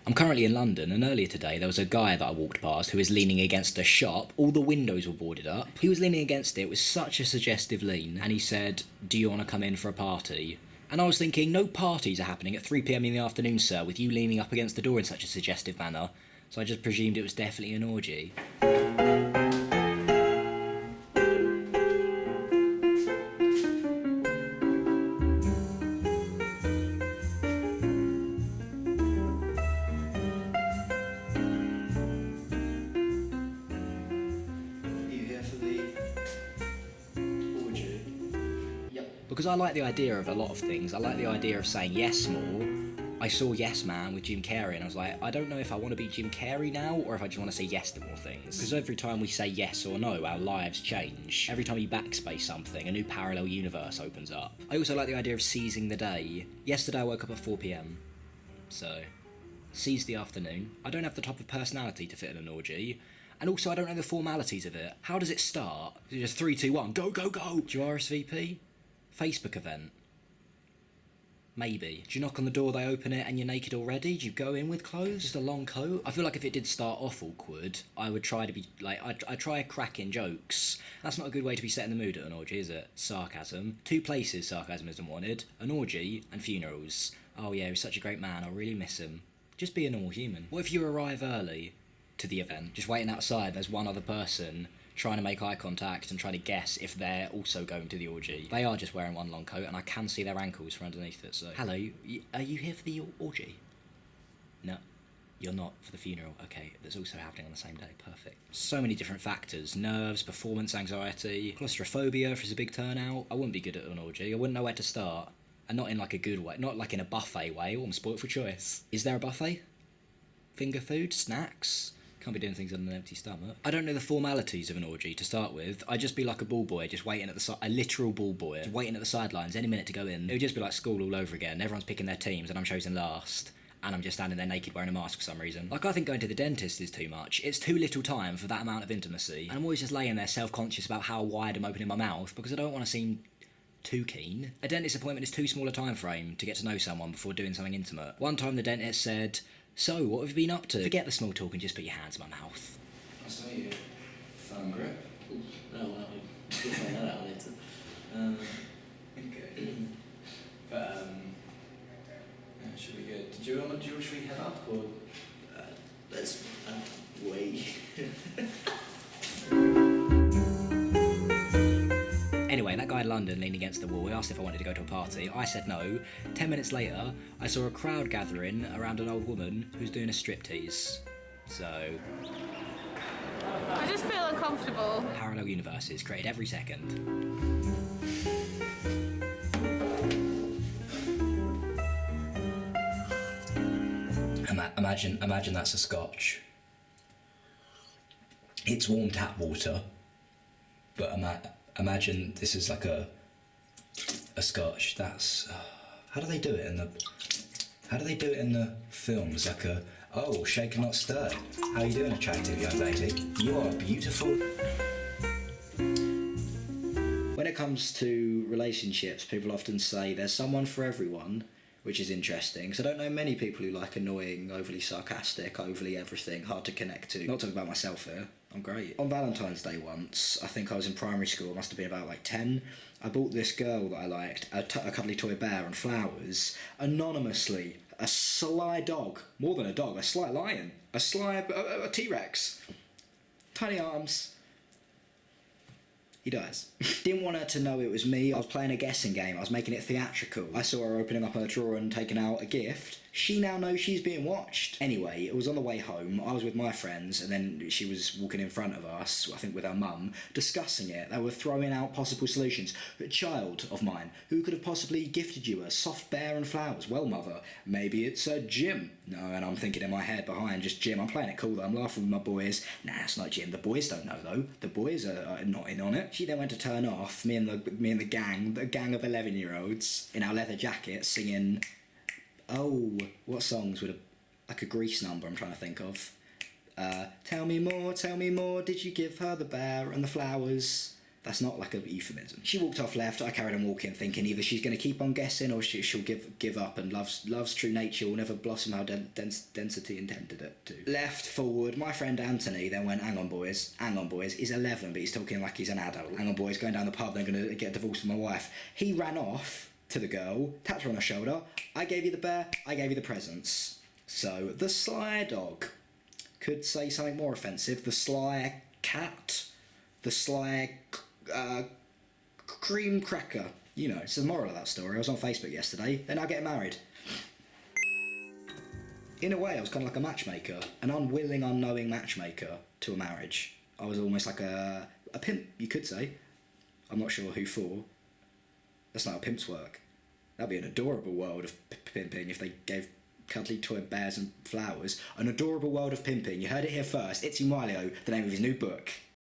I'm currently in London, and earlier today there was a guy that I walked past who was leaning against a shop. All the windows were boarded up. He was leaning against it with such a suggestive lean, and he said, "Do you want to come in for a party?" And I was thinking, no parties are happening at 3 p.m. in the afternoon, sir, with you leaning up against the door in such a suggestive manner. So I just presumed it was definitely an orgy. Because I like the idea of a lot of things. I like the idea of saying yes more. I saw Yes Man with Jim Carrey and I was like, I don't know if I want to be Jim Carrey now or if I just want to say yes to more things. Because every time we say yes or no, our lives change. Every time you backspace something, a new parallel universe opens up. I also like the idea of seizing the day. Yesterday I woke up at 4 p.m. So, seize the afternoon. I don't have the type of personality to fit in an orgy. And also I don't know the formalities of it. How does it start? Is it just 3, 2, 1, go, go, go? Do you RSVP? Facebook event? Maybe. Do you knock on the door, they open it, and you're naked already? Do you go in with clothes? Just a long coat? I feel like if it did start off awkward, I would try to be, like, I'd try cracking jokes. That's not a good way to be setting the mood at an orgy, is it? Sarcasm. 2 places sarcasm isn't wanted. An orgy and funerals. Oh yeah, he's such a great man, I'll really miss him. Just be a normal human. What if you arrive early to the event, just waiting outside, there's one other person trying to make eye contact and trying to guess if they're also going to the orgy. They are just wearing one long coat and I can see their ankles from underneath it, so... Hello, are you here for the orgy? No, you're not for the funeral. Okay, that's also happening on the same day, perfect. So many different factors, nerves, performance anxiety, claustrophobia if there's a big turnout. I wouldn't be good at an orgy, I wouldn't know where to start. And not in like a good way, not like in a buffet way, I'm spoilt for choice. Is there a buffet? Finger food? Snacks? Can't be doing things on an empty stomach. I don't know the formalities of an orgy to start with. I'd just be like a ball boy, just waiting at the side, a literal ball boy, just waiting at the sidelines any minute to go in. It would just be like school all over again. Everyone's picking their teams and I'm chosen last. And I'm just standing there naked wearing a mask for some reason. Like, I think going to the dentist is too much. It's too little time for that amount of intimacy. And I'm always just laying there self-conscious about how wide I'm opening my mouth because I don't want to seem too keen. A dentist appointment is too small a time frame to get to know someone before doing something intimate. One time the dentist said, "So, what have you been up to?" Forget the small talk and just put your hands in my mouth. I saw you. Firm grip. Ooh, no, well, we'll find that out later. Okay. But, that should be good. Should we head up or? Let's wait. Anyway, that guy in London leaned against the wall. He asked if I wanted to go to a party. I said no. 10 minutes later, I saw a crowd gathering around an old woman who's doing a striptease. So... I just feel uncomfortable. Parallel universes created every second. Imagine that's a scotch. It's warm tap water, but imagine this is like a scotch. That's how do they do it in the films? Like a shake and not stir. How are you doing, attractive young lady? You are beautiful. When it comes to relationships, people often say there's someone for everyone, which is interesting, because I don't know many people who like annoying, overly sarcastic, overly everything, hard to connect to. Not talking about myself here, I'm great. On Valentine's Day once, I think I was in primary school, I must have been about like 10, I bought this girl that I liked a cuddly toy bear and flowers, anonymously. A sly dog, more than a dog, a sly lion, a T-Rex, tiny arms. He dies. Didn't want her to know it was me. I was playing a guessing game. I was making it theatrical. I saw her opening up her drawer and taking out a gift. She now knows she's being watched. Anyway, it was on the way home. I was with my friends and then she was walking in front of us, I think with her mum, discussing it. They were throwing out possible solutions. A child of mine, who could have possibly gifted you a soft bear and flowers? Well, mother, maybe it's Jim. No, and I'm thinking in my head behind, just Jim. I'm playing it cool though. I'm laughing with my boys. Nah, it's not Jim. The boys don't know though. The boys are not in on it. She then went to turn off. Me and the gang of 11-year-olds in our leather jackets singing. Oh, what songs would like a Grease number I'm trying to think of. Tell me more, did you give her the bear and the flowers? That's not like a euphemism. She walked off left. I carried on walking, thinking either she's going to keep on guessing or she'll give up, and love's true nature will never blossom how density intended it to. Left, forward. My friend Anthony then went, hang on boys, he's 11 but he's talking like he's an adult. Hang on boys, going down the pub, they're going to get divorced from my wife. He ran off to the girl, tapped her on the shoulder. I gave you the bear, I gave you the presents. So the sly dog could say something more offensive. The sly cat, the sly cream cracker. You know, it's the moral of that story. I was on Facebook yesterday. They're now getting married. In a way, I was kind of like a matchmaker, an unwilling, unknowing matchmaker to a marriage. I was almost like a pimp, you could say. I'm not sure who for. That's not how pimps work. That'd be an adorable world of pimping if they gave cuddly toy bears and flowers. An adorable world of pimping. You heard it here first. Itzy Milo, the name of his new book.